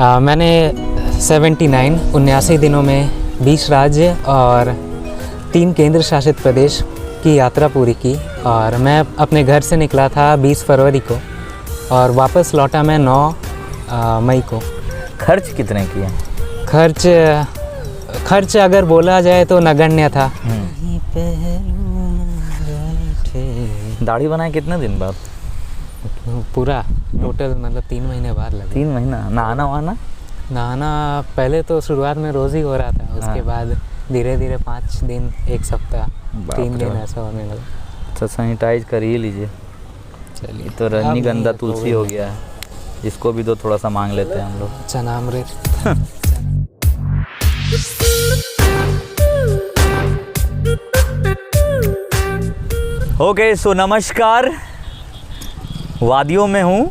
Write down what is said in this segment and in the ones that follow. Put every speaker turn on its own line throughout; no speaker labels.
मैंने 79 दिनों में 20 राज्य और 3 केंद्र शासित प्रदेश की यात्रा पूरी की और मैं अपने घर से निकला था 20 फरवरी को और वापस लौटा मैं 9 मई को।
खर्च कितने किए?
खर्च अगर बोला जाए तो नगण्य था।
दाढ़ी बनाए कितने दिन बाद?
पूरा टोटल मतलब 3 महीने बाद लगे।
3 महीना।
नहाना पहले तो शुरुआत में रोज़ ही हो रहा था, उसके
हाँ।
बाद धीरे धीरे 5 दिन, 1 सप्ताह,
बाप
3
रे
दिन
बाप।
ऐसा होने लगा।
अच्छा, सैनिटाइज कर ही लीजिए।
चलिए
तो
अब
रजनीगंधा
नहीं,
तुलसी हो गया है, इसको भी तो थोड़ा सा मांग लेते हैं हम लोग।
चनामृत।
ओके, सो नमस्कार। वादियों में हूँ,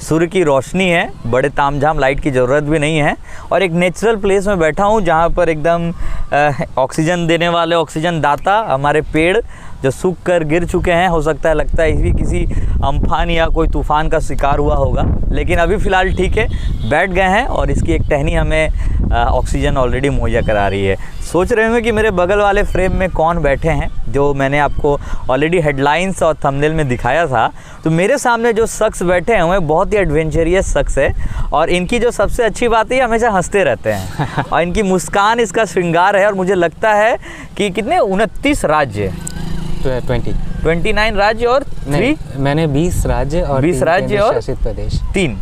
सूर्य की रोशनी है, बड़े तामझाम लाइट की ज़रूरत भी नहीं है और एक नेचुरल प्लेस में बैठा हूँ जहाँ पर एकदम ऑक्सीजन देने वाले ऑक्सीजन दाता हमारे पेड़ जो सूख कर गिर चुके हैं। हो सकता है, लगता है ये किसी अम्फान या कोई तूफ़ान का शिकार हुआ होगा, लेकिन अभी फ़िलहाल ठीक है, बैठ गए हैं और इसकी एक टहनी हमें ऑक्सीजन ऑलरेडी मुहैया करा रही है। सोच रहे होंगे कि मेरे बगल वाले फ्रेम में कौन बैठे हैं, जो मैंने आपको ऑलरेडी हेडलाइंस और थंबनेल में दिखाया था। तो मेरे सामने जो शख्स बैठे हैं वो बहुत ही एडवेंचरियस शख्स है और इनकी जो सबसे अच्छी बात है, ये हमेशा हंसते रहते हैं और इनकी मुस्कान इसका श्रृंगार है। और मुझे लगता है कि कितने 29 राज्य, 29 राज्य और
नहीं, मैंने 20 राज्य और
20 राज्य और
शासित प्रदेश,
3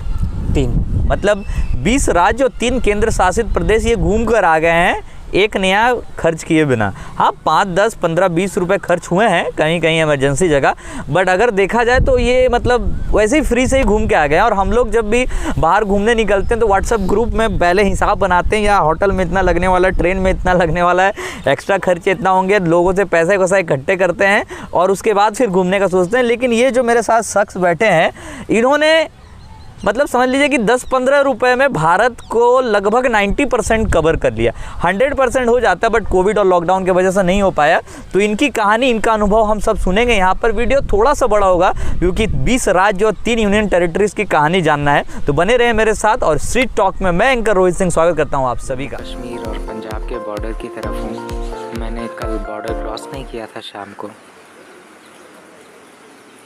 मतलब 20 राज्य और 3 केंद्र शासित प्रदेश ये घूम कर आ गए हैं एक नया खर्च किए बिना। हाँ, 5, 10, 15, 20 रुपए खर्च हुए हैं कहीं कहीं इमरजेंसी जगह, बट अगर देखा जाए तो ये मतलब वैसे ही फ्री से ही घूम के आ गए हैं। और हम लोग जब भी बाहर घूमने निकलते हैं तो व्हाट्सएप ग्रुप में पहले हिसाब बनाते हैं, या होटल में इतना लगने वाला है, ट्रेन में इतना लगने वाला है, एक्स्ट्रा खर्चे इतना होंगे, लोगों से पैसे वैसा इकट्ठे करते हैं और उसके बाद फिर घूमने का सोचते हैं। लेकिन ये जो मेरे साथ शख्स बैठे हैं, इन्होंने मतलब समझ लीजिए कि 10-15 रुपए में भारत को लगभग 90% कवर कर लिया। 100% हो जाता है, बट कोविड और लॉकडाउन की वजह से नहीं हो पाया। तो इनकी कहानी, इनका अनुभव हम सब सुनेंगे यहाँ पर। वीडियो थोड़ा सा बड़ा होगा क्योंकि 20 राज्य और 3 यूनियन टेरिटरीज की कहानी जानना है, तो बने रहे मेरे साथ। और स्ट्रीट टॉक में मैं एंकर रोहित सिंह स्वागत करता हूँ आप सभी का।
कश्मीर और पंजाब के बॉर्डर की तरफ हूँ। मैंने कल बॉर्डर क्रॉस नहीं किया था शाम को।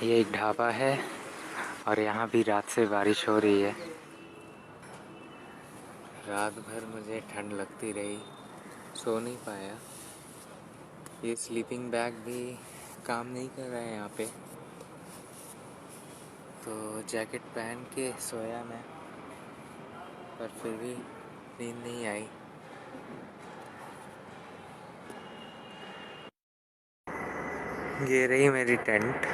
ये एक ढाबा है और यहाँ भी रात से बारिश हो रही है। रात भर मुझे ठंड लगती रही, सो नहीं पाया। ये स्लीपिंग बैग भी काम नहीं कर रहा है यहाँ पे, तो जैकेट पहन के सोया मैं, पर फिर भी नींद नहीं आई। ये रही मेरी टेंट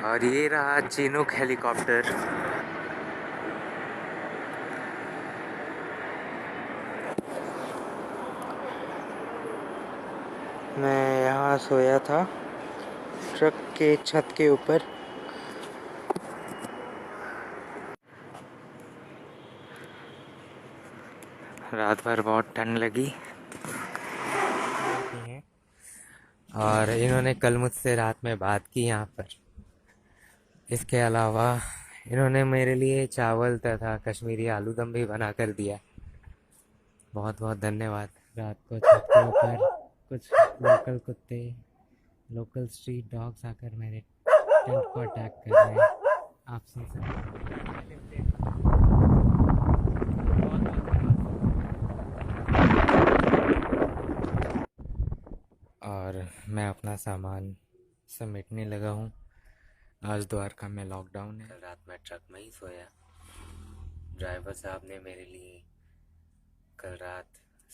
और ये रहा चिनूक हेलीकॉप्टर। मैं यहाँ सोया था ट्रक के छत के ऊपर। रात भर बहुत ठंड लगी और इन्होंने कल मुझसे रात में बात की यहाँ पर। इसके अलावा इन्होंने मेरे लिए चावल तथा कश्मीरी आलू दम भी बना कर दिया। बहुत बहुत धन्यवाद। रात को छत के ऊपर कुछ लोकल कुत्ते, लोकल स्ट्रीट डॉग्स आकर मेरे टेंट को अटैक कर रहे हैं। आप सुन सकते हैं। और मैं अपना सामान समेटने लगा हूँ। आज द्वारका में लॉकडाउन है। रात में ट्रक में ही सोया। ड्राइवर साहब ने मेरे लिए कल रात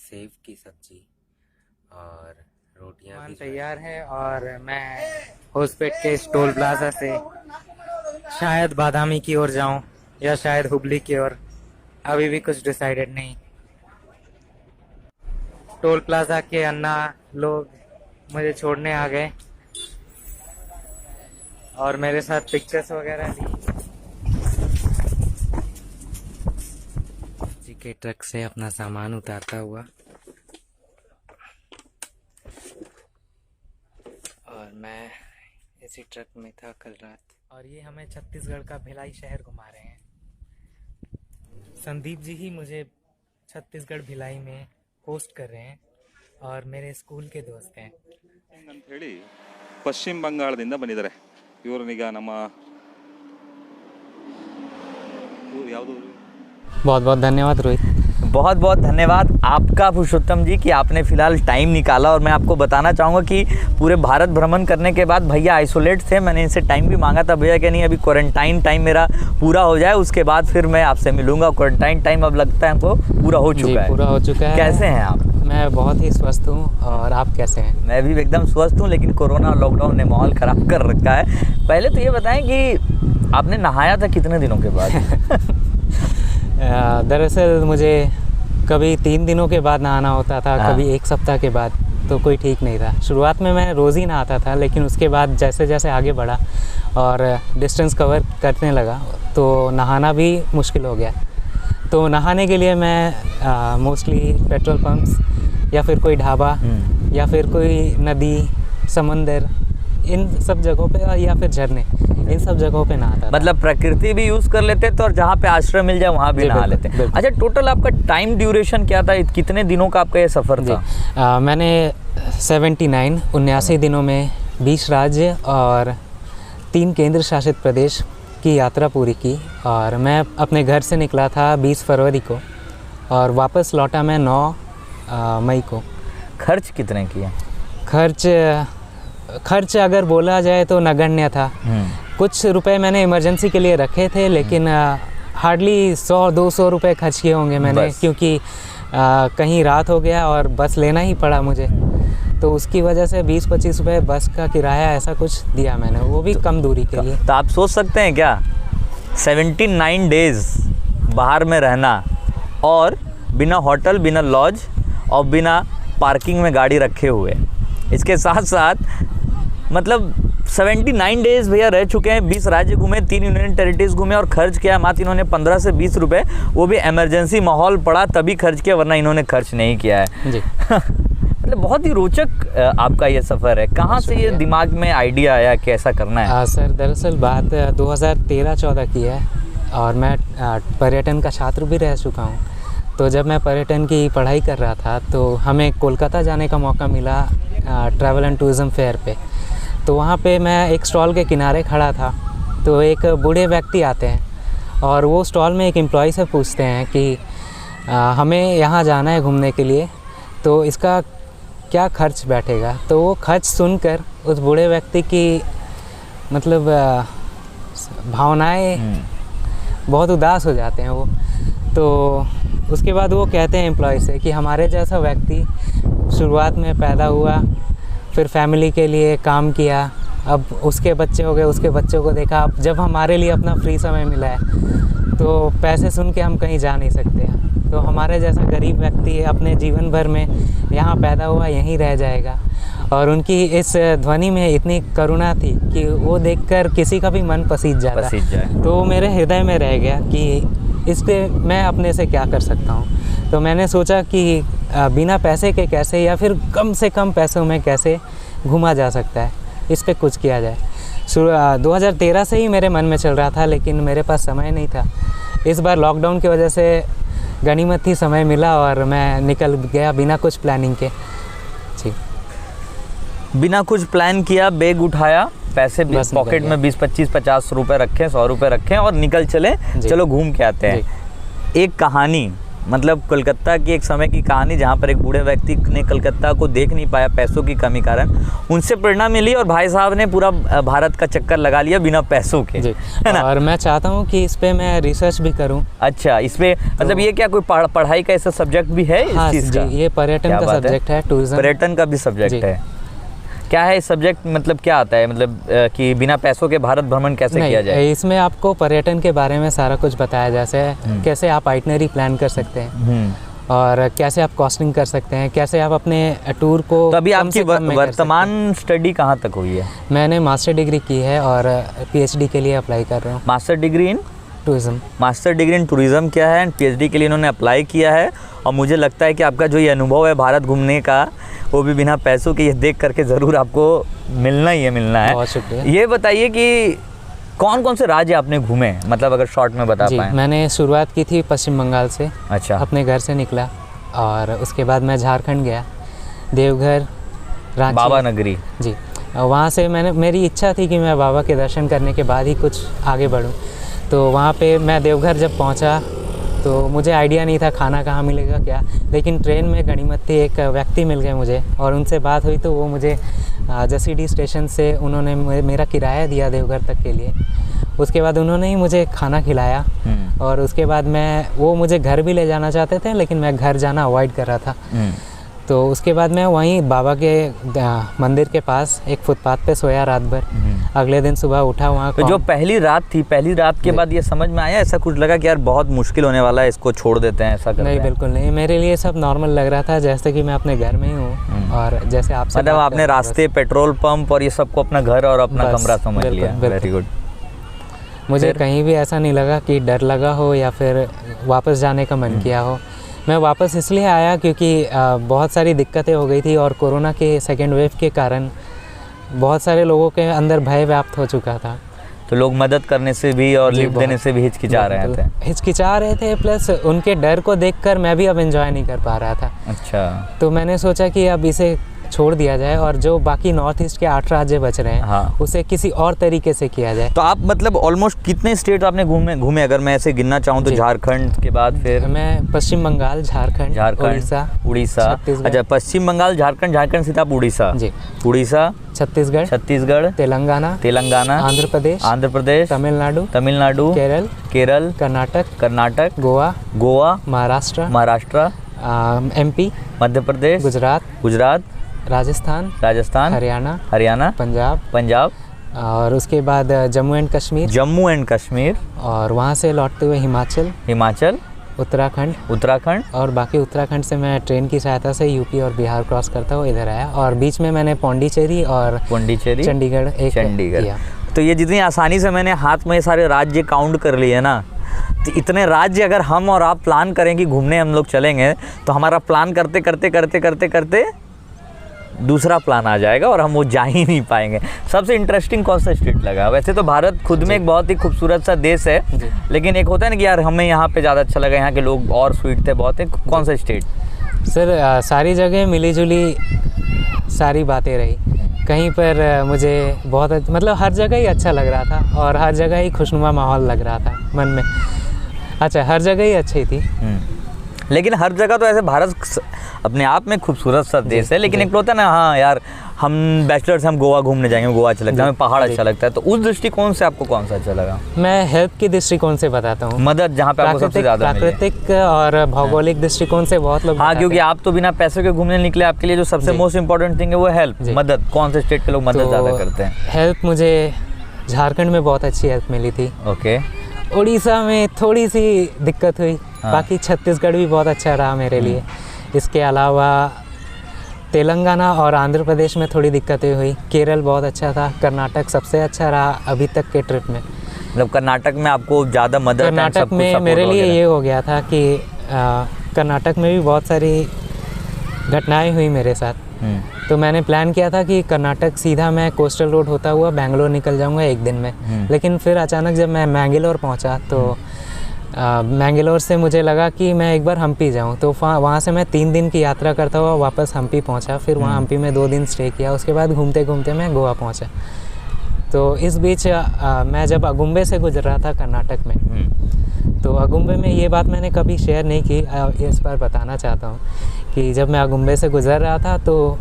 सेव की सब्जी और रोटियां भी तैयार है। और मैं होसपेट के टोल प्लाजा से शायद बादामी की ओर जाऊं या शायद हुबली की ओर, अभी भी कुछ डिसाइडेड नहीं। टोल प्लाजा के अन्ना लोग मुझे छोड़ने आ गए और मेरे साथ पिक्चर्स वगैरह ली। जी के ट्रक से अपना सामान उतारता हुआ, और मैं इसी ट्रक में था कल रात। और ये हमें छत्तीसगढ़ का भिलाई शहर घुमा रहे हैं। संदीप जी ही मुझे छत्तीसगढ़ भिलाई में पोस्ट कर रहे हैं और मेरे स्कूल के दोस्त हैं।
ಅಂತ ಹೇಳಿ ಪಶ್ಚಿಮ ಬಂಗಾಳದಿಂದ ಬಂದಿದ್ದಾರೆ ಇವರನ್ನೀಗ ನಮ್ಮ ಯಾವುದು
बहुत बहुत धन्यवाद रोहित।
बहुत बहुत धन्यवाद आपका पुरुषोत्तम जी कि आपने फ़िलहाल टाइम निकाला। और मैं आपको बताना चाहूँगा कि पूरे भारत भ्रमण करने के बाद भैया आइसोलेट थे। मैंने इनसे टाइम भी मांगा था, भैया कि नहीं अभी क्वारंटाइन टाइम मेरा पूरा हो जाए उसके बाद फिर मैं आपसे मिलूँगा। क्वारंटाइन टाइम अब लगता है हमको पूरा हो
जी
चुका है।
पूरा हो चुका है।
कैसे हैं आप?
मैं बहुत ही स्वस्थ हूँ और आप कैसे हैं?
मैं भी एकदम स्वस्थ हूँ, लेकिन कोरोना और लॉकडाउन ने माहौल ख़राब कर रखा है। पहले तो ये बताएं कि आपने नहाया था कितने दिनों के बाद?
दरअसल मुझे कभी 3 दिनों के बाद नहाना होता था,
हाँ।
कभी 1 सप्ताह के बाद, तो कोई ठीक नहीं था। शुरुआत में मैं रोज़ ही नहाता था, लेकिन उसके बाद जैसे जैसे आगे बढ़ा और डिस्टेंस कवर करने लगा तो नहाना भी मुश्किल हो गया। तो नहाने के लिए मैं मोस्टली पेट्रोल पंप्स या फिर कोई ढाबा या फिर कोई नदी, समंदर, इन सब जगहों पे या फिर झरने, इन सब जगहों पे नहाता था।
मतलब प्रकृति भी यूज़ कर लेते थे और जहाँ पे आश्रय मिल जाए वहाँ भी
जी,
नहा
बिल्कुल,
लेते।
बिल्कुल।
अच्छा, टोटल आपका टाइम ड्यूरेशन क्या था? कितने दिनों का आपका ये सफ़र
जी
था?
मैंने 79 दिनों में 20 राज्य और 3 केंद्र शासित प्रदेश की यात्रा पूरी की। और मैं अपने घर से निकला था 20 फरवरी को और वापस लौटा मैं 9 मई को।
खर्च कितने किए?
खर्च अगर बोला जाए तो नगण्य था। कुछ रुपए मैंने इमरजेंसी के लिए रखे थे, लेकिन हार्डली 100-200 रुपए खर्च किए होंगे मैंने,
बस।
क्योंकि कहीं रात हो गया और बस लेना ही पड़ा मुझे, तो उसकी वजह से 20-25 रुपए बस का किराया ऐसा कुछ दिया मैंने, वो भी कम दूरी के लिए।
तो आप सोच सकते हैं क्या 79 डेज़ बाहर में रहना और बिना होटल, बिना लॉज और बिना पार्किंग में गाड़ी रखे हुए। इसके साथ साथ मतलब 79 डेज़ भैया रह चुके हैं, 20 राज्य घूमे, 3 यूनियन टेरिटरीज घूमे और खर्च किया मात्र इन्होंने 15 से 20 रुपए, वो भी इमरजेंसी माहौल पड़ा तभी खर्च किया, वरना इन्होंने खर्च नहीं किया है।
जी
मतलब बहुत ही रोचक आपका ये सफ़र है। कहाँ से ये दिमाग में आइडिया आया कि ऐसा करना है?
सर दरअसल बात 2013-14 की है और मैं पर्यटन का छात्र भी रह चुका हूँ। तो जब मैं पर्यटन की पढ़ाई कर रहा था तो हमें कोलकाता जाने का मौका मिला ट्रैवल एंड टूरिज़्म फेयर पे। तो वहाँ पे मैं एक स्टॉल के किनारे खड़ा था, तो एक बूढ़े व्यक्ति आते हैं और वो स्टॉल में एक एम्प्लॉय से पूछते हैं कि हमें यहाँ जाना है घूमने के लिए, तो इसका क्या खर्च बैठेगा। तो वो खर्च सुनकर उस बूढ़े व्यक्ति की मतलब भावनाएं बहुत उदास हो जाते हैं वो। तो उसके बाद वो कहते हैं एम्प्लॉय से कि हमारे जैसा व्यक्ति शुरुआत में पैदा हुआ, फिर फैमिली के लिए काम किया, अब उसके बच्चे हो गए, उसके बच्चों को देखा, अब जब हमारे लिए अपना फ्री समय मिला है तो पैसे सुन के हम कहीं जा नहीं सकते। तो हमारे जैसा गरीब व्यक्ति अपने जीवन भर में यहाँ पैदा हुआ, यहीं रह जाएगा। और उनकी इस ध्वनि में इतनी करुणा थी कि वो देखकर किसी का भी मन पसीज जाता। तो वो मेरे हृदय में रह गया कि इस पे मैं अपने से क्या कर सकता हूँ। तो मैंने सोचा कि बिना पैसे के कैसे या फिर कम से कम पैसों में कैसे घूमा जा सकता है, इस पे कुछ किया जाए। 2013 से ही मेरे मन में चल रहा था, लेकिन मेरे पास समय नहीं था। इस बार लॉकडाउन की वजह से गनीमत ही समय मिला और मैं निकल गया बिना कुछ प्लानिंग के। जी,
बिना कुछ प्लान किया, बैग उठाया, पैसे
बस
पॉकेट में 20-25-50 रुपए रखें, 100 रुपए रखें और निकल चले, चलो घूम के आते हैं। एक कहानी, मतलब कलकत्ता की एक समय की कहानी जहाँ पर एक बूढ़े व्यक्ति ने कलकत्ता को देख नहीं पाया पैसों की कमी कारण, उनसे प्रेरणा मिली और भाई साहब ने पूरा भारत का चक्कर लगा लिया बिना पैसों के, है ना?
और मैं चाहता हूँ कि इस पे मैं रिसर्च भी करूँ।
अच्छा, इसमें मतलब ये क्या कोई पढ़ाई का ऐसा सब्जेक्ट भी है इस चीज़ का?
ये पर्यटन का सब्जेक्ट है, टूरिज्म
पर्यटन का भी सब्जेक्ट है। क्या है सब्जेक्ट, मतलब क्या आता है, मतलब कि बिना पैसों के भारत भ्रमण कैसे किया जाए?
इसमें आपको पर्यटन के बारे में सारा कुछ बताया जैसे कैसे आप आइटनरी प्लान कर सकते हैं और कैसे आप कॉस्टिंग कर सकते हैं, कैसे आप अपने टूर को।
तो अभी आपकी वर्तमान स्टडी कहाँ तक हुई है?
मैंने मास्टर डिग्री की है और पीएचडी के लिए अप्लाई कर रहा हूँ।
Master degree in
tourism.
Master degree in tourism क्या है, एंड पीएचडी के लिए इन्होंने अप्लाई किया है। और मुझे लगता है कि आपका जो ये अनुभव है भारत घूमने का, वो भी बिना पैसों के, ये देख करके ज़रूर आपको मिलना ही है, मिलना है।
बहुत शुक्रिया।
ये बताइए कि कौन कौन से राज्य आपने घूमे, मतलब अगर शॉर्ट में बता
जी,
पाएँ?
मैंने शुरुआत की थी पश्चिम बंगाल से,
अच्छा।
अपने घर से निकला और उसके बाद मैं झारखंड गया, देवघर, रांची।
बाबा नगरी।
जी, वहाँ से मेरी इच्छा थी कि मैं बाबा के दर्शन करने के बाद ही कुछ आगे बढ़ूँ। तो वहाँ पे मैं देवघर जब पहुँचा तो मुझे आइडिया नहीं था खाना कहाँ मिलेगा क्या, लेकिन ट्रेन में गणिमत एक व्यक्ति मिल गए मुझे और उनसे बात हुई तो वो मुझे जसीडीह स्टेशन से उन्होंने मेरा किराया दिया देवघर तक के लिए। उसके बाद उन्होंने ही मुझे खाना खिलाया और उसके बाद वो मुझे घर भी ले जाना चाहते थे, लेकिन मैं घर जाना अवॉइड कर रहा था। तो उसके बाद मैं वहीं बाबा के मंदिर के पास एक फुटपाथ पे सोया रात भर। अगले दिन सुबह उठा वहाँ।
तो जो पहली रात थी, पहली रात के बाद ये समझ में आया, ऐसा कुछ लगा कि यार बहुत मुश्किल होने वाला है, इसको छोड़ देते हैं, ऐसा करते
नहीं,
हैं?
बिल्कुल नहीं, मेरे लिए सब नॉर्मल लग रहा था, जैसे कि मैं अपने घर में ही हूँ। और जैसे आपसे
मतलब आपने रास्ते, पेट्रोल पंप और ये सबको अपना घर और अपना
बस,
कमरा समझ
बिल्कुल,
लिया।
बिल्कुल।
Very good.
मुझे कहीं भी ऐसा नहीं लगा कि डर लगा हो या फिर वापस जाने का मन किया हो। मैं वापस इसलिए आया क्योंकि बहुत सारी दिक्कतें हो गई थी और कोरोना के सेकेंड वेव के कारण बहुत सारे लोगों के अंदर भय व्याप्त हो चुका था।
तो लोग मदद करने से भी और
जी,
लिफ्ट देने से भी हिचकिचा रहे थे।
हिचकिचा रहे थे, प्लस उनके डर को देखकर मैं भी अब एंजॉय नहीं कर पा रहा था।
अच्छा।
तो मैंने सोचा कि अब इसे छोड़ दिया जाए और जो बाकी नॉर्थ ईस्ट के 8 राज्य बच रहे हैं,
हाँ,
उसे किसी और तरीके से किया जाए।
तो आप मतलब ऑलमोस्ट कितने स्टेट आपने घूमे अगर मैं ऐसे गिनना चाहूँ तो? झारखंड के बाद फिर
मैं पश्चिम बंगाल, झारखंड,
उड़ीसा।
छत्तीसगढ़।
अच्छा, पश्चिम बंगाल, झारखंड से आप उड़ीसा।
जी।
उड़ीसा,
छत्तीसगढ़, तेलंगाना, आंध्र प्रदेश,
तमिलनाडु, केरल, कर्नाटक, गोवा, महाराष्ट्र,
MP,
मध्य प्रदेश, गुजरात, राजस्थान, हरियाणा, पंजाब
और उसके बाद जम्मू एंड कश्मीर, और वहाँ से लौटते हुए हिमाचल, उत्तराखंड, और बाकी उत्तराखंड से मैं ट्रेन की सहायता से यूपी और बिहार क्रॉस करता हुआ इधर आया। और बीच में मैंने पौंडीचेरी चंडीगढ़ किया।
तो ये जितनी आसानी से मैंने हाथ में सारे राज्य काउंट कर लिए ना, तो इतने राज्य अगर हम और आप प्लान करें कि घूमने हम लोग चलेंगे, तो हमारा प्लान करते दूसरा प्लान आ जाएगा और हम वो जा ही नहीं पाएंगे। सबसे इंटरेस्टिंग कौन सा स्टेट लगा? वैसे तो भारत खुद में एक बहुत ही खूबसूरत सा देश है, लेकिन एक होता है ना कि यार हमें यहाँ पे ज़्यादा अच्छा लगा, यहाँ के लोग और स्वीट थे बहुत। कौन सा स्टेट?
सर, सारी जगह मिली जुली सारी बातें रही। कहीं पर मुझे बहुत मतलब हर जगह ही अच्छा लग रहा था और हर जगह ही खुशनुमा माहौल लग रहा था मन में। अच्छा, हर जगह ही अच्छी थी।
लेकिन हर जगह तो ऐसे भारत अपने आप में खूबसूरत सा देश है, लेकिन एक होता है ना, हाँ यार हम बैचलर्स, हम गोवा घूमने जाएंगे, गोवा अच्छा लगता है, हमें पहाड़ अच्छा लगता है। तो उस दृष्टिकोण से आपको कौन सा अच्छा लगा?
मैं हेल्थ के दृष्टिकोण से बताता हूँ।
मदद जहाँ पे आपको सबसे ज़्यादा मिली।
प्राकृतिक और भौगोलिक दृष्टिकोण से बहुत लोग
हाँ, क्योंकि आप तो बिना पैसे के घूमने निकले, आपके लिए जो सबसे मोस्ट इम्पोर्टेंट थिंग है वो हेल्प, मदद। कौन से स्टेट के लोग मदद ज़्यादा करते हैं?
हेल्प मुझे झारखंड में बहुत अच्छी हेल्प मिली थी।
ओके।
उड़ीसा में थोड़ी सी दिक्कत हुई। बाकी छत्तीसगढ़ भी बहुत अच्छा रहा मेरे लिए। इसके अलावा तेलंगाना और आंध्र प्रदेश में थोड़ी दिक्कतें हुई। केरल बहुत अच्छा था। कर्नाटक सबसे अच्छा रहा अभी तक के ट्रिप में।
मतलब कर्नाटक में आपको ज़्यादा मदद?
कर्नाटक में मेरे लिए ये हो गया था कि कर्नाटक में भी बहुत सारी घटनाएं हुई मेरे साथ। तो मैंने प्लान किया था कि कर्नाटक सीधा मैं कोस्टल रोड होता हुआ बेंगलोर निकल जाऊंगा एक दिन में। लेकिन फिर अचानक जब मैं मैंगलोर पहुंचा तो मैंगलोर से मुझे लगा कि मैं एक बार हम्पी जाऊं। तो वहाँ से मैं 3 दिन की यात्रा करता हुआ वापस हम्पी पहुंचा। फिर वहाँ हम्पी में 2 दिन स्टे किया। उसके बाद घूमते घूमते मैं गोवा पहुंचा। तो इस बीच मैं जब अगुम्बे से गुजर रहा था कर्नाटक में, तो अगुम्बे में ये बात मैंने कभी शेयर नहीं की, इस बार बताना चाहता हूँ कि जब मैं अगुम्बे से गुजर रहा था तो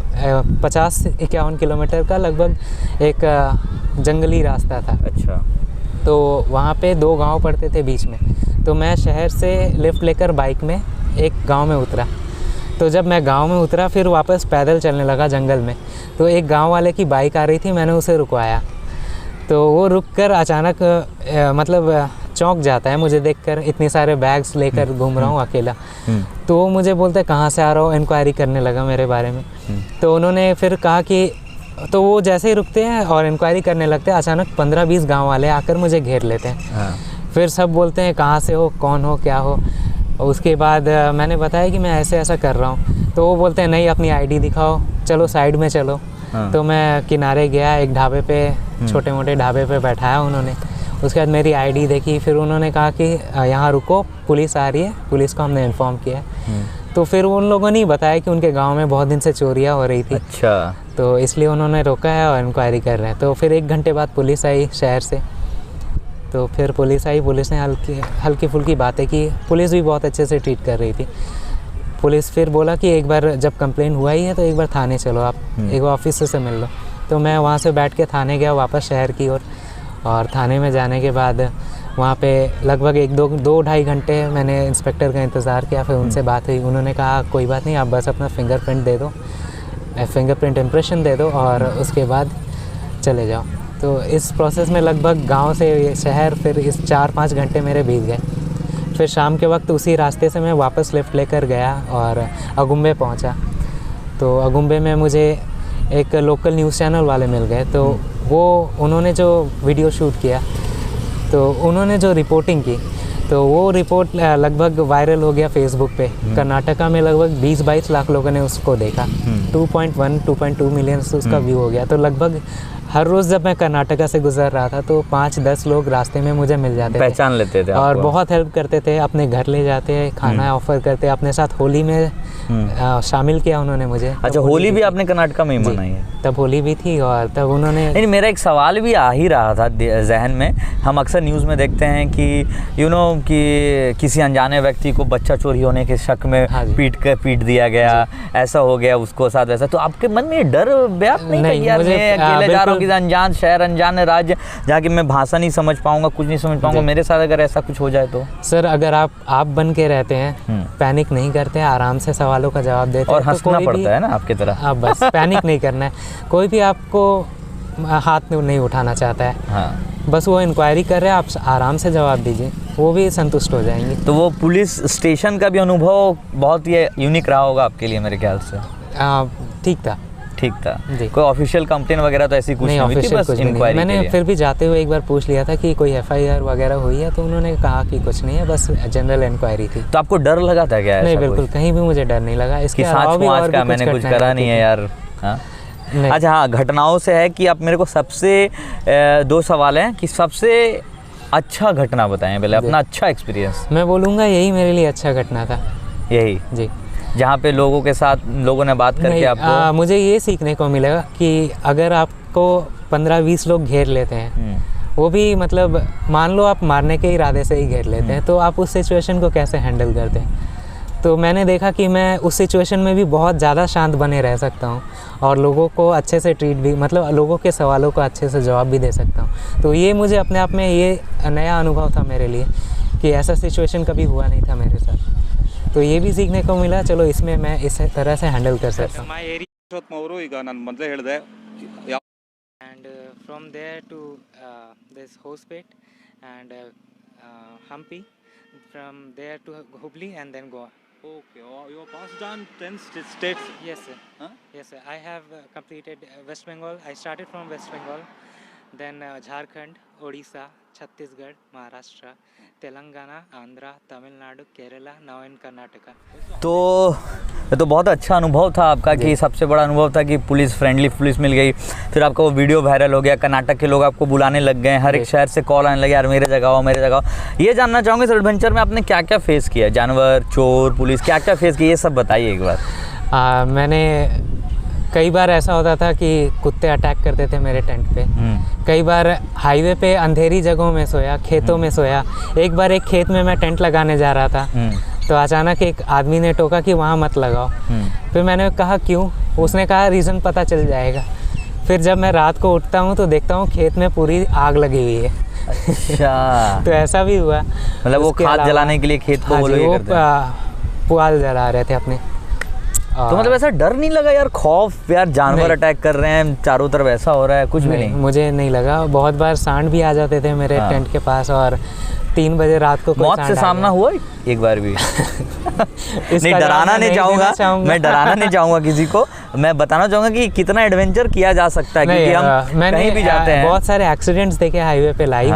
50-51 किलोमीटर का लगभग एक जंगली रास्ता था।
अच्छा।
तो वहाँ पे 2 गांव पड़ते थे बीच में। तो मैं शहर से लिफ्ट लेकर बाइक में एक गांव में उतरा। तो जब मैं गांव में उतरा फिर वापस पैदल चलने लगा जंगल में। तो एक गांव वाले की बाइक आ रही थी, मैंने उसे रुकवाया। तो वो रुककर अचानक मतलब चौंक जाता है मुझे देखकर, इतने सारे बैग्स लेकर घूम रहा हूँ अकेला। तो वो मुझे बोलते कहाँ से आ रहा हो, इंक्वायरी करने लगा मेरे बारे में। तो उन्होंने फिर कहा कि, तो वो जैसे ही रुकते हैं और इंक्वायरी करने लगते हैं, अचानक 15-20 गांव वाले आकर मुझे घेर लेते हैं। फिर सब बोलते हैं कहाँ से हो, कौन हो, क्या हो। उसके बाद मैंने बताया कि मैं ऐसे ऐसा कर रहा हूँ। तो वो बोलते हैं नहीं, अपनी आईडी दिखाओ, चलो साइड में चलो। तो मैं किनारे गया, एक ढाबे पे, छोटे मोटे ढाबे पे बैठाया उन्होंने। उसके बाद मेरी आईडी देखी, फिर उन्होंने कहा कि यहाँ रुको, पुलिस आ रही है। पुलिस को हमने इन्फॉर्म किया। तो फिर उन लोगों ने बताया कि उनके गांव में बहुत दिन से चोरियां हो रही थी।
अच्छा।
तो इसलिए उन्होंने रोका है और इंक्वायरी कर रहे हैं। तो फिर 1 घंटे बाद पुलिस आई शहर से। तो फिर पुलिस आई, पुलिस ने हल्की फुल्की बातें की। पुलिस भी बहुत अच्छे से ट्रीट कर रही थी। पुलिस फिर बोला कि एक बार जब कंप्लेन हुआ ही है तो एक बार थाने चलो, आप एक बार ऑफिसर से मिल लो। तो मैं वहाँ से बैठ के थाने गया वापस शहर की ओर। और थाने में जाने के बाद वहाँ पे लगभग 2-2.5 घंटे मैंने इंस्पेक्टर का इंतज़ार किया। फिर उनसे बात हुई। उन्होंने कहा कोई बात नहीं, आप बस अपना फिंगरप्रिंट दे दो, फिंगरप्रिंट इम्प्रेशन दे दो और उसके बाद चले जाओ। तो इस प्रोसेस में लगभग गांव से शहर फिर इस 4-5 घंटे मेरे बीत गए। फिर शाम के वक्त उसी रास्ते से मैं वापस लिफ्ट लेकर गया और अगुम्बे पहुंचा। तो अगुम्बे में मुझे एक लोकल न्यूज़ चैनल वाले मिल गए। तो उन्होंने जो वीडियो शूट किया, तो उन्होंने जो रिपोर्टिंग की, तो वो रिपोर्ट लगभग वायरल हो गया फेसबुक पे। कर्नाटका में लगभग 20-22 लाख लोगों ने उसको देखा। 2.2 मिलियन उसका व्यू हो गया। तो लगभग हर रोज़ जब मैं कर्नाटका से गुजर रहा था तो 5-10 लोग रास्ते में मुझे मिल जाते थे,
पहचान लेते थे
और
आपको।
बहुत हेल्प करते थे। अपने घर ले जाते, खाना ऑफ़र करते। अपने साथ होली में शामिल किया उन्होंने मुझे।
अच्छा, होली भी आपने कर्नाटका में ही मनाई है?
तब होली भी थी और तब उन्होंने।
नहीं, मेरा एक सवाल भी आ ही रहा था जहन में। हम अक्सर न्यूज़ में देखते हैं कि कि किसी अनजाने व्यक्ति को बच्चा चोरी होने के शक में पीट दिया गया, ऐसा हो गया उसको साथ वैसा। तो आपके मन में ये डर व्याप्त नहीं था यार मैं अकेले जा रहा हूँ किसी अनजान शहर, अनजान राज्य, जहाँ की मैं भाषा नहीं समझ पाऊंगा, कुछ नहीं समझ पाऊंगा, मेरे साथ अगर ऐसा कुछ हो जाए तो?
सर, अगर आप बन के रहते हैं, पैनिक नहीं करते हैं, आराम से सवालों का जवाब देते हैं
और हंसना पड़ता है ना आपकी तरह।
आप बस पैनिक नहीं करना है। कोई भी आपको हाथ नहीं उठाना चाहता है।
हाँ,
बस वो इंक्वायरी कर रहे हैं, आप आराम से जवाब दीजिए, वो भी संतुष्ट हो जाएंगे।
तो वो पुलिस स्टेशन का भी अनुभव बहुत ही यूनिक रहा होगा आपके लिए मेरे ख्याल से?
ठीक था।
ठीक था
जी।
कोई ऑफिशियल कंप्लेन वगैरह तो ऐसी कुछ नहीं हुई थी, बस इंक्वायरी?
मैंने फिर भी जाते हुए एक बार पूछ लिया था कि कोई FIR वगैरह हुई है, तो उन्होंने कहा कि कुछ नहीं है, बस जनरल इंक्वायरी थी।
तो आपको डर लगा था क्या?
नहीं, बिल्कुल कहीं भी मुझे डर नहीं लगा। इसके अलावा भी और भी
मैंने कुछ करा नहीं है यार। हाँ, अच्छा, हाँ, घटनाओं से है कि आप मेरे को सबसे 2 सवाल हैं कि सबसे अच्छा घटना बताएं पहले, अपना अच्छा एक्सपीरियंस।
मैं बोलूँगा यही मेरे लिए अच्छा घटना था।
यही
जी,
जहाँ पे लोगों के साथ लोगों ने बात करके आपको
मुझे ये सीखने को मिलेगा कि अगर आपको 15-20 लोग घेर लेते हैं, वो भी मतलब मान लो आप मारने के इरादे से ही घेर लेते हैं, तो आप उस सिचुएशन को कैसे हैंडल करते हैं। तो मैंने देखा कि मैं उस सिचुएशन में भी बहुत ज़्यादा शांत बने रह सकता हूँ और लोगों को अच्छे से ट्रीट भी, मतलब लोगों के सवालों का अच्छे से जवाब भी दे सकता हूँ। तो ये मुझे अपने आप में ये नया अनुभव था मेरे लिए कि ऐसा सिचुएशन कभी हुआ नहीं था मेरे साथ। तो ये भी सीखने को मिला, चलो इसमें मैं इस तरह से हैंडल कर सकता हूँ।
ಈಗ ನಾನು ಮೊದಲೇ ಹೇಳಿದೆ
And from there to this Hospet and Hampi, from there to Hubli and then Goa.
Okay, you have passed on 10 states.
Yes sir.
Huh?
Yes sir. I have completed West Bengal. I started from West Bengal, then Jharkhand, Odisha, Chhattisgarh, Maharashtra, Telangana, Andhra, Tamil Nadu, Kerala, now in Karnataka.
तो ये तो बहुत अच्छा अनुभव था आपका कि सबसे बड़ा अनुभव था कि पुलिस फ्रेंडली पुलिस मिल गई, फिर आपका वो वीडियो वायरल हो गया, कर्नाटक के लोग आपको बुलाने लग गए, हर एक शहर से कॉल आने लगे, यार मेरे जगह आओ, मेरे जगह आओ। ये जानना चाहूँगा इस एडवेंचर में आपने क्या क्या फेस किया, जानवर, चोर, पुलिस, क्या क्या फेस किया, ये सब बताइए एक बार।
मैंने कई बार ऐसा होता था कि कुत्ते अटैक करते थे मेरे टेंट पे। कई बार हाईवे पे अंधेरी जगहों में सोया, खेतों में सोया। एक बार एक खेत में मैं टेंट लगाने जा रहा था, तो अचानक एक आदमी ने टोका कि वहाँ मत लगाओ। फिर मैंने कहा क्यों? उसने कहा रीज़न पता चल जाएगा। फिर जब मैं रात को उठता हूँ तो देखता हूँ खेत में पूरी आग लगी हुई है।
अच्छा।
तो ऐसा भी हुआ।
मतलब वो खाद जलाने के लिए खेत को वो लोग
पुआल जला रहे थे अपने।
तो मतलब ऐसा डर नहीं लगा यार, खौफ, यार जानवर अटैक कर रहे हैं चारों तरफ, ऐसा हो रहा है? कुछ भी नहीं?
मुझे नहीं लगा। बहुत बार सांड भी आ जाते थे मेरे टेंट के पास और 3 बजे रात को
मौत से सामना हुआ एक बार भी? नहीं, डराना नहीं चाहूँगा मैं, डराना नहीं चाहूँगा किसी को। मैं बताना चाहूँगा कि कितना एडवेंचर किया जा सकता है, क्योंकि हम कहीं भी जाते हैं।
बहुत सारे एक्सीडेंट्स देखे हाईवे पे लाइव,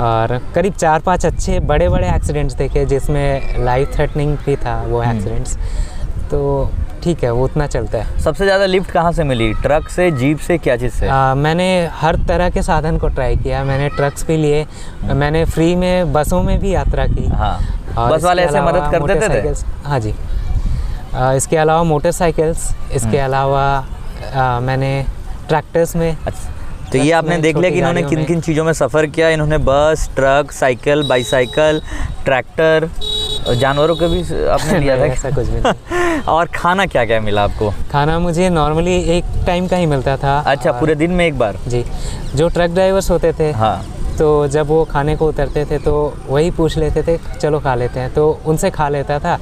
और करीब 4-5 अच्छे बड़े बड़े एक्सीडेंट्स देखे जिसमें लाइफ थ्रेटनिंग भी था वो एक्सीडेंट्स। तो ठीक है, वो उतना चलता है।
सबसे ज़्यादा लिफ्ट कहाँ से मिली, ट्रक से, जीप से, क्या चीज़ से?
मैंने हर तरह के साधन को ट्राई किया। मैंने ट्रक्स भी लिए, मैंने फ्री में बसों में भी यात्रा की।
हाँ,
और
बस वाले
इसके
ऐसे मदद
अलावा
कर देते थे?
मोटरसाइकिल्स, हाँ जी। इसके अलावा मोटरसाइकिल्स, इसके अलावा मैंने ट्रैक्टर्स में।
अच्छा, तो ये आपने देख लिया कि इन्होंने किन किन चीज़ों में सफ़र किया। इन्होंने बस, ट्रक, साइकिल, बाईसाइकिल, ट्रैक्टर, जानवरों के भी आपने लिया था?
ऐसा कुछ भी नहीं।
और खाना क्या क्या मिला आपको?
खाना मुझे नॉर्मली एक टाइम का ही मिलता था।
अच्छा, पूरे दिन में एक बार?
जी, जो ट्रक ड्राइवर्स होते थे,
हाँ,
तो जब वो खाने को उतरते थे तो वही पूछ लेते थे चलो खा लेते हैं, तो उनसे खा लेता था।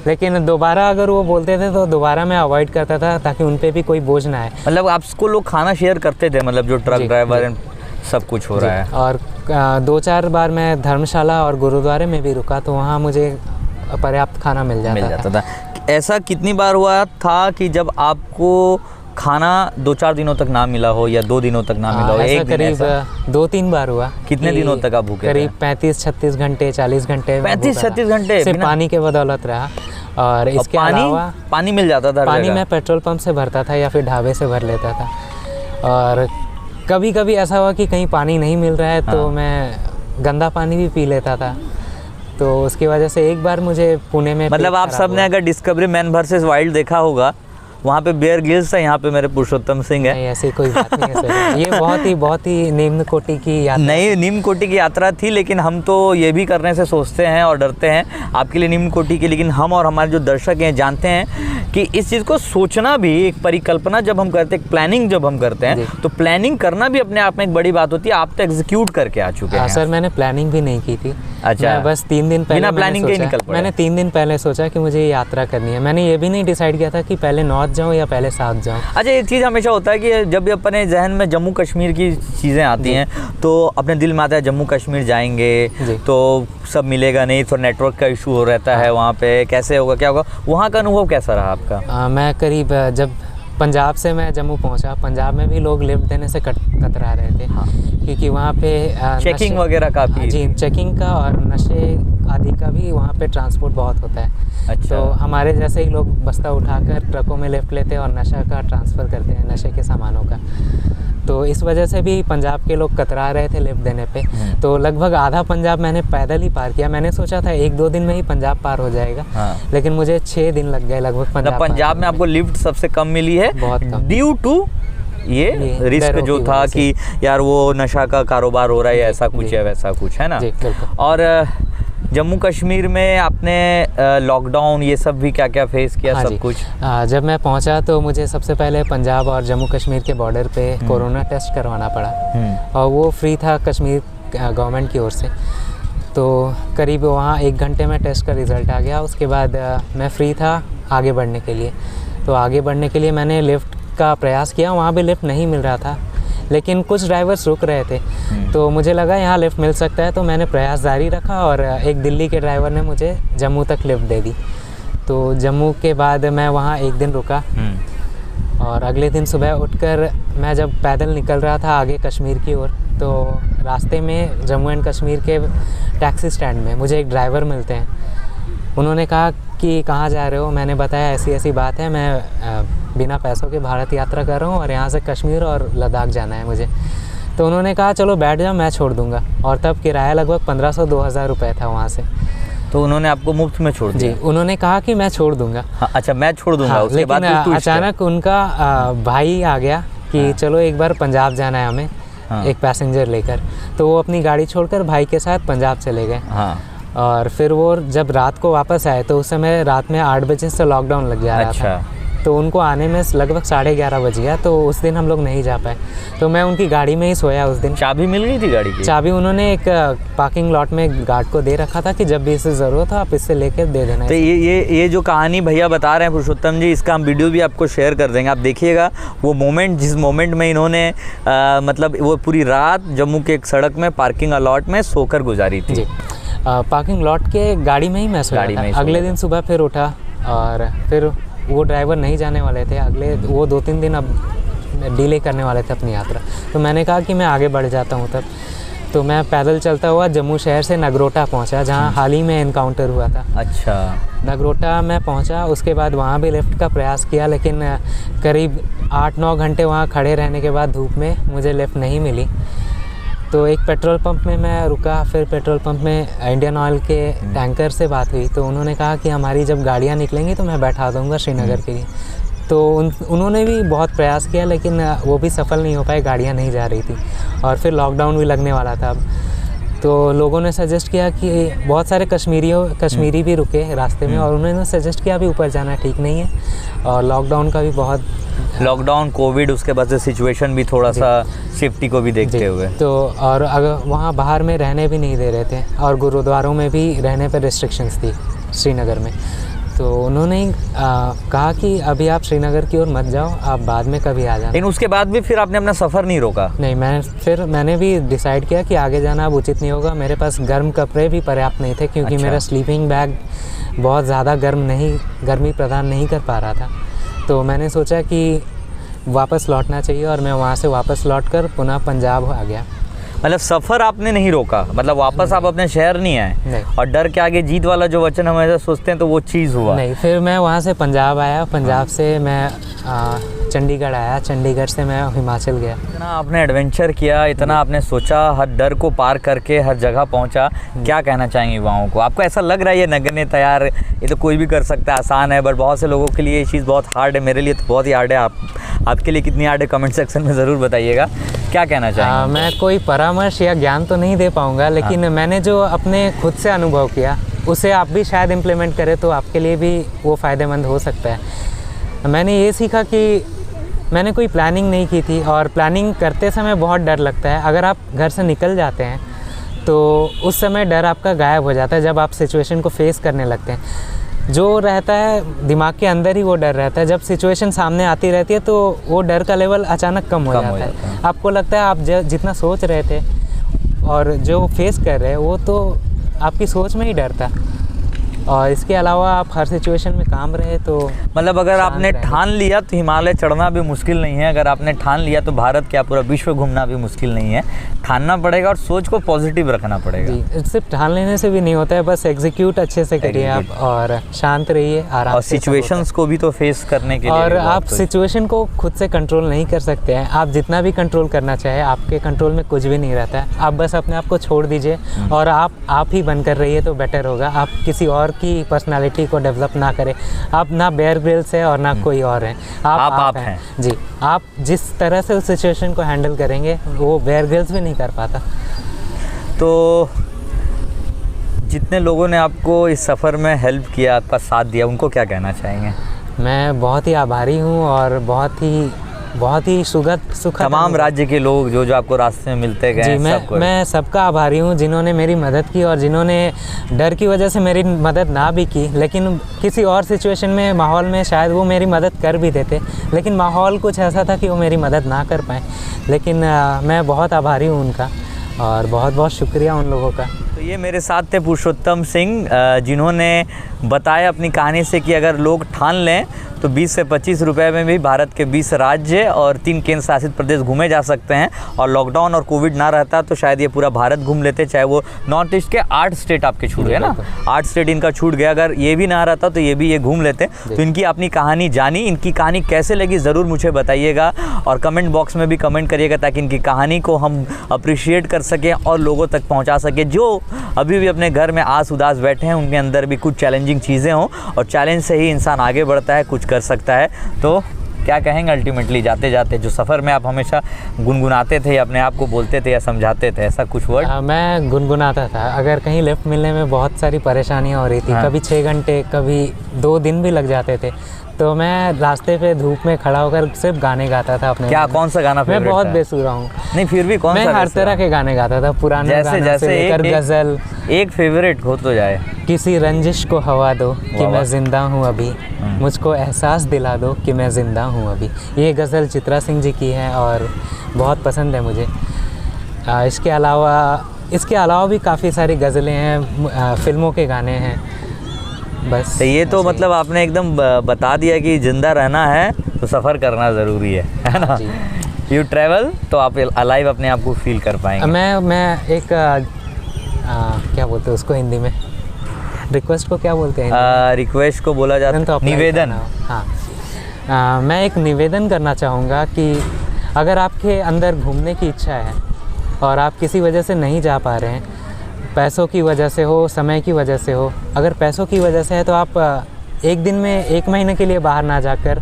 लेकिन दोबारा अगर वो बोलते थे तो दोबारा मैं अवॉइड करता था ताकि उन पे भी कोई बोझ ना आए।
मतलब आपको लोग खाना शेयर करते थे, मतलब जो ट्रक ड्राइवर सब कुछ हो रहा है?
और 2-4 बार मैं धर्मशाला और गुरुद्वारे में भी रुका, तो वहाँ मुझे पर्याप्त खाना मिल जाता था।
ऐसा कितनी बार हुआ था कि जब आपको खाना 2-4 दिनों तक ना मिला हो, या 2 दिनों तक ना मिला हो?
ऐसा करीब 2-3 बार हुआ।
कितने दिनों तक आप भूखे थे?
करीब 35-36 घंटे, 40 घंटे।
35-36 घंटे
सिर्फ पानी के बदौलत रहा। और इसके अलावा
पानी मिल जाता था?
पानी मैं पेट्रोल पंप से भरता था या फिर ढाबे से भर लेता था। और कभी कभी ऐसा हुआ कि कहीं पानी नहीं मिल रहा है तो मैं गंदा पानी भी पी लेता था। तो उसकी वजह से एक बार मुझे पुणे में,
मतलब आप सब ने अगर डिस्कवरी मैन वर्सेस वाइल्ड देखा होगा, वहाँ पे बेयर गिल्स है, यहाँ पे मेरे पुरुषोत्तम सिंह है।
नहीं, ऐसी कोई बात नहीं है सर। ये बहुत ही निम्न कोटि की यात्रा।
नहीं, निम्न कोटि की यात्रा थी, लेकिन हम तो ये भी करने से सोचते हैं और डरते हैं आपके लिए निम्न कोटि की। लेकिन हम और हमारे जो दर्शक हैं जानते हैं कि इस चीज़ को सोचना भी एक परिकल्पना जब हम करते हैं, प्लानिंग जब हम करते हैं, तो प्लानिंग करना भी अपने आप में एक बड़ी बात होती है। आप तो एग्जीक्यूट करके आ चुके हैं।
सर, मैंने प्लानिंग भी नहीं की थी।
अच्छा,
मैं बस 3 दिन पहले
बिना प्लानिंग के निकल पड़े?
मैंने 3 दिन पहले सोचा कि मुझे ये यात्रा करनी है। मैंने ये भी नहीं डिसाइड किया था कि पहले नॉर्थ जाऊँ या पहले साउथ जाऊँ।
अच्छा, एक चीज़ हमेशा होता है कि जब भी अपने जहन में जम्मू कश्मीर की चीज़ें आती हैं तो अपने दिल में आता है जम्मू कश्मीर जाएंगे तो सब मिलेगा नहीं, तो नेटवर्क का इशू हो रहता है वहाँ पे, कैसे होगा, क्या होगा? वहाँ का अनुभव कैसा रहा आपका?
मैं करीब जब पंजाब से मैं जम्मू पहुंचा, पंजाब में भी लोग लिफ्ट देने से कतरा रहे थे। हाँ। क्योंकि वहाँ पे
चेकिंग वगैरह काफ़ी?
जी, चेकिंग का और नशे आदि का भी वहाँ पे ट्रांसपोर्ट बहुत होता है।
अच्छा।
तो हमारे जैसे ही लोग बस्ता उठाकर ट्रकों में लिफ्ट लेते हैं और नशा का ट्रांसफ़र करते हैं, नशे के सामानों का। तो इस वजह से भी पंजाब के लोग कतरा रहे थे लिफ्ट देने पे। तो लगभग आधा पंजाब मैंने पैदल ही पार किया। मैंने सोचा था 1-2 दिन में ही पंजाब पार हो जाएगा। हाँ। लेकिन मुझे 6 दिन लग गए लगभग
पंजाब में आपको लिफ्ट सबसे कम मिली है?
बहुत कम।
ड्यू टू ये रिस्क जो था कि यार वो नशा का कारोबार हो रहा है, ऐसा कुछ है, वैसा कुछ है ना?
जी, बिल्कुल।
और जम्मू कश्मीर में आपने लॉकडाउन ये सब भी क्या क्या फेस किया? हाँ, सब कुछ?
जब मैं पहुंचा तो मुझे सबसे पहले पंजाब और जम्मू कश्मीर के बॉर्डर पे कोरोना टेस्ट करवाना पड़ा और वो फ्री था कश्मीर गवर्नमेंट की ओर से। तो करीब वहाँ 1 घंटे में टेस्ट का रिज़ल्ट आ गया। उसके बाद मैं फ्री था आगे बढ़ने के लिए। तो आगे बढ़ने के लिए मैंने लिफ्ट का प्रयास किया। वहाँ भी लिफ्ट नहीं मिल रहा था, लेकिन कुछ ड्राइवर्स रुक रहे थे, तो मुझे लगा यहाँ लिफ्ट मिल सकता है। तो मैंने प्रयास जारी रखा और एक दिल्ली के ड्राइवर ने मुझे जम्मू तक लिफ्ट दे दी। तो जम्मू के बाद मैं वहाँ 1 दिन रुका और अगले दिन सुबह उठकर मैं जब पैदल निकल रहा था आगे कश्मीर की ओर, तो रास्ते में जम्मू एंड कश्मीर के टैक्सी स्टैंड में मुझे एक ड्राइवर मिलते हैं। उन्होंने कहा कि कहाँ जा रहे हो? मैंने बताया ऐसी ऐसी बात है, मैं बिना पैसों के भारत यात्रा कर रहा हूँ और यहाँ से कश्मीर और लद्दाख जाना है मुझे। तो उन्होंने कहा चलो बैठ जाओ, मैं छोड़ दूँगा। और तब किराया लगभग 1500-2000 रुपये था वहाँ से।
तो उन्होंने आपको मुफ्त में छोड़ दिया?
जी, उन्होंने कहा कि मैं छोड़ दूँगा।
हाँ, अच्छा, मैं छोड़ दूँगा।
हाँ,
उसके बाद
अचानक उनका भाई आ गया कि चलो एक बार पंजाब जाना है हमें, एक पैसेंजर लेकर। तो वो अपनी गाड़ी छोड़कर भाई के साथ पंजाब चले गए। हाँ। और फिर वो जब रात को वापस आए तो उस समय रात में 8 बजे से लॉकडाउन लग जा रहा था। तो उनको आने में लगभग 11:30 बज गया। तो उस दिन हम लोग नहीं जा पाए, तो मैं उनकी गाड़ी में ही सोया उस दिन।
चाबी मिल गई थी गाड़ी की?
चाबी उन्होंने एक पार्किंग लॉट में गार्ड को दे रखा था कि जब भी इसे ज़रूरत हो आप इससे लेकर दे देना।
तो ये जो कहानी भैया बता रहे हैं पुरुषोत्तम जी, इसका हम वीडियो भी आपको शेयर कर देंगे। आप देखिएगा वो मोमेंट, जिस मोमेंट में इन्होंने मतलब वो पूरी रात जम्मू के एक सड़क में पार्किंग अलॉट में सोकर गुजारी थी।
पार्किंग लॉट के गाड़ी में ही मैं सोया था। अगले दिन सुबह फिर उठा और फिर वो ड्राइवर नहीं जाने वाले थे। अगले वो 2-3 दिन अब डिले करने वाले थे अपनी यात्रा। तो मैंने कहा कि मैं आगे बढ़ जाता हूँ तब। तो मैं पैदल चलता हुआ जम्मू शहर से नगरोटा पहुंचा, जहां हाल ही में इनकाउंटर हुआ था।
अच्छा।
नगरोटा मैं पहुंचा, उसके बाद वहां भी लिफ्ट का प्रयास किया, लेकिन करीब 8-9 घंटे वहां खड़े रहने के बाद धूप में मुझे लिफ्ट नहीं मिली। तो एक पेट्रोल पंप में मैं रुका, फिर पेट्रोल पंप में इंडियन ऑयल के टैंकर से बात हुई, तो उन्होंने कहा कि हमारी जब गाड़ियाँ निकलेंगी तो मैं बैठा दूँगा श्रीनगर के लिए। तो उन्होंने भी बहुत प्रयास किया, लेकिन वो भी सफल नहीं हो पाए, गाड़ियाँ नहीं जा रही थी और फिर लॉकडाउन भी लगने वाला था अब। तो लोगों ने सजेस्ट किया कि बहुत सारे कश्मीरी भी रुके रास्ते में, और उन्होंने सजेस्ट किया अभी ऊपर जाना ठीक नहीं है, और लॉकडाउन का भी बहुत
लॉकडाउन, कोविड, उसके बाद से सिचुएशन भी थोड़ा सा सेफ्टी को भी देखते हुए।
तो और अगर वहाँ बाहर में रहने भी नहीं दे रहे थे, और गुरुद्वारों में भी रहने पर रिस्ट्रिक्शंस थी श्रीनगर में। तो उन्होंने कहा कि अभी आप श्रीनगर की ओर मत जाओ, आप बाद में कभी आ जाना।
लेकिन उसके बाद भी फिर आपने अपना सफ़र नहीं रोका?
नहीं, मैंने भी डिसाइड किया कि आगे जाना अब उचित नहीं होगा। मेरे पास गर्म कपड़े भी पर्याप्त नहीं थे, क्योंकि मेरा स्लीपिंग बैग बहुत ज़्यादा गर्मी प्रदान नहीं कर पा रहा था। तो मैंने सोचा कि वापस लौटना चाहिए, और मैं वहाँ से वापस लौटकर पुनः पंजाब आ गया।
मतलब सफ़र आपने नहीं रोका, मतलब वापस आप अपने शहर नहीं आए?
नहीं।
और डर के आगे जीत वाला जो वचन हम ऐसा सोचते हैं, तो वो चीज़ हुआ
नहीं। फिर मैं वहाँ से पंजाब आया, पंजाब से मैं चंडीगढ़ आया, चंडीगढ़ से मैं हिमाचल गया।
इतना आपने एडवेंचर किया, इतना आपने सोचा, हर डर को पार करके हर जगह पहुंचा। क्या कहना चाहेंगे युवाओं को? आपको ऐसा लग रहा है ये नगण्य तैयार, ये तो कोई भी कर सकता है, आसान है, बट बहुत से लोगों के लिए ये चीज़ बहुत हार्ड है। मेरे लिए तो बहुत ही हार्ड है। आपके लिए कितनी हार्ड है, कमेंट सेक्शन में ज़रूर बताइएगा। क्या कहना चाहेंगे?
मैं कोई परामर्श या ज्ञान तो नहीं दे पाऊँगा, लेकिन मैंने जो अपने खुद से अनुभव किया उसे आप भी शायद इम्प्लीमेंट करें, तो आपके लिए भी वो फ़ायदेमंद हो सकता है। मैंने ये सीखा कि मैंने कोई प्लानिंग नहीं की थी, और प्लानिंग करते समय बहुत डर लगता है। अगर आप घर से निकल जाते हैं तो उस समय डर आपका गायब हो जाता है, जब आप सिचुएशन को फेस करने लगते हैं। जो रहता है दिमाग के अंदर ही वो डर रहता है, जब सिचुएशन सामने आती रहती है तो वो डर का लेवल अचानक कम हो जाता है। आपको लगता है आप जितना सोच रहे थे और जो फेस कर रहे हैं वो तो आपकी सोच में ही डर था। और इसके अलावा आप हर सिचुएशन में काम रहे तो
मतलब अगर आपने ठान लिया तो हिमालय चढ़ना भी मुश्किल नहीं है, अगर आपने ठान लिया तो भारत क्या पूरा विश्व घूमना भी मुश्किल नहीं है। ठानना पड़ेगा और सोच को पॉजिटिव रखना पड़ेगा।
जी, सिर्फ ठान लेने से भी नहीं होता है, बस एग्जीक्यूट अच्छे से करिए आप, और शांत रहिए, आराम
और
से।
सिचुएशंस को भी तो फेस करने के लिए
और आप सिचुएशन को खुद से कंट्रोल नहीं कर सकते हैं। आप जितना भी कंट्रोल करना चाहे, आपके कंट्रोल में कुछ भी नहीं रहता है। आप बस अपने आप को छोड़ दीजिए और आप ही बनकर रहिए तो बेटर होगा। आप किसी और की पर्सनालिटी को डेवलप ना करें। आप ना बेयर ग्रिल्स है और ना कोई और है, आप हैं। जी, आप जिस तरह से उस सिचुएशन को हैंडल करेंगे वो बेयर ग्रिल्स भी नहीं कर पाता।
तो जितने लोगों ने आपको इस सफ़र में हेल्प किया, आपका साथ दिया, उनको क्या कहना चाहेंगे?
मैं बहुत ही आभारी हूँ, और बहुत ही सुखद
तमाम राज्य के लोग जो आपको रास्ते में मिलते गए।
जी, मैं सबका आभारी हूँ जिन्होंने मेरी मदद की, और जिन्होंने डर की वजह से मेरी मदद ना भी की, लेकिन किसी और सिचुएशन में, माहौल में शायद वो मेरी मदद कर भी देते, लेकिन माहौल कुछ ऐसा था कि वो मेरी मदद ना कर पाए। लेकिन मैं बहुत आभारी हूँ उनका, और बहुत बहुत शुक्रिया उन लोगों का।
तो ये मेरे साथ थे पुरुषोत्तम सिंह, जिन्होंने बताया अपनी कहानी से कि अगर लोग ठान लें तो 20 से 25 रुपए में भी भारत के 20 राज्य और 3 केंद्र शासित प्रदेश घूमे जा सकते हैं। और लॉकडाउन और कोविड ना रहता तो शायद ये पूरा भारत घूम लेते, चाहे वो नॉर्थ ईस्ट के 8 स्टेट आपके छूट गए ना, 8 स्टेट इनका छूट गया। अगर ये भी ना रहता तो ये घूम लेते। तो इनकी अपनी कहानी जानी, इनकी कहानी कैसे लगी ज़रूर मुझे बताइएगा, और कमेंट बॉक्स में भी कमेंट करिएगा, ताकि इनकी कहानी को हम अप्रिशिएट कर सकें और लोगों तक पहुँचा सकें। जो अभी भी अपने घर में आस उदास बैठे हैं, उनके अंदर भी कुछ चैलेंजिंग चीज़ें हों, और चैलेंज से ही इंसान आगे बढ़ता है, कुछ कर सकता है। तो क्या कहेंगे अल्टीमेटली जाते जाते, जो सफ़र में आप हमेशा गुनगुनाते थे या अपने आप को बोलते थे या समझाते थे, ऐसा कुछ वर्ड?
मैं गुनगुनाता था। अगर कहीं लिफ्ट मिलने में बहुत सारी परेशानियाँ हो रही थी, कभी 6 घंटे, कभी 2 दिन भी लग जाते थे, तो मैं रास्ते पे धूप में खड़ा होकर सिर्फ गाने गाता था अपने।
क्या, कौन सा गाना फेवरेट?
मैं बहुत बेसुरा हूँ।
नहीं, फिर भी कौन सा?
मैं हर तरह के गाने गाता था, पुराने गाने से लेकर गज़ल।
एक फेवरेट हो तो जाए।
किसी रंजिश को हवा दो कि मैं ज़िंदा हूँ अभी, मुझको एहसास दिला दो कि मैं ज़िंदा हूँ अभी। ये गज़ल चित्रा सिंह जी की है और बहुत पसंद है मुझे। इसके अलावा भी काफ़ी सारी गज़लें हैं, फिल्मों के गाने हैं। बस
तो ये तो मतलब आपने एकदम बता दिया कि ज़िंदा रहना है तो सफ़र करना ज़रूरी है ना? यू ट्रैवल तो आप अलाइव अपने आप को फील कर पाएंगे।
मैं एक क्या बोलते हैं उसको हिंदी में, रिक्वेस्ट को क्या बोलते हैं?
रिक्वेस्ट को बोला जाता
तो
है
apply
निवेदन।
करना। हाँ, मैं एक निवेदन करना चाहूँगा कि अगर आपके अंदर घूमने की इच्छा है और आप किसी वजह से नहीं जा पा रहे हैं, पैसों की वजह से हो, समय की वजह से हो, अगर पैसों की वजह से है तो आप एक दिन में 1 महीने के लिए बाहर ना जाकर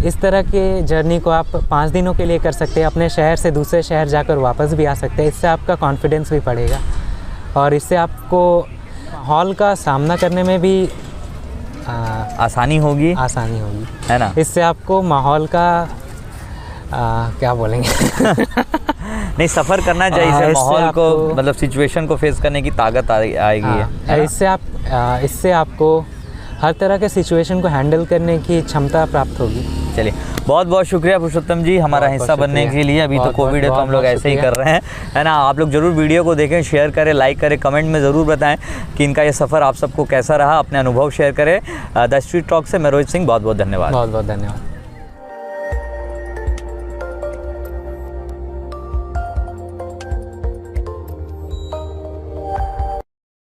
इस तरह के जर्नी को आप 5 दिनों के लिए कर सकते हैं। अपने शहर से दूसरे शहर जाकर वापस भी आ सकते हैं। इससे आपका कॉन्फिडेंस भी बढ़ेगा और इससे आपको माहौल का सामना करने में भी
आसानी होगी, है ना।
इससे आपको माहौल का क्या बोलेंगे
नहीं, सफ़र करना चाहिए, इससे
इससे
माहौल को
आपको-
मतलब सिचुएशन को फेस करने की ताकत आएगी। है ना?
इससे आपको हर तरह के सिचुएशन को हैंडल करने की क्षमता प्राप्त होगी।
चलिए, बहुत बहुत शुक्रिया पुरुषोत्तम जी हमारा
बहुत
हिस्सा बनने
शुक्रिया।
के लिए। अभी तो
बहुत
कोविड है तो हम लोग
बहुत
ऐसे ही कर रहे हैं, है ना। आप लोग ज़रूर वीडियो को देखें, शेयर करें, लाइक करें, कमेंट में ज़रूर बताएं कि इनका ये सफ़र आप सबको कैसा रहा। अपने अनुभव शेयर करें। द स्ट्रीट टॉक से मैं रोहित सिंह, बहुत बहुत धन्यवाद।
बहुत बहुत धन्यवाद।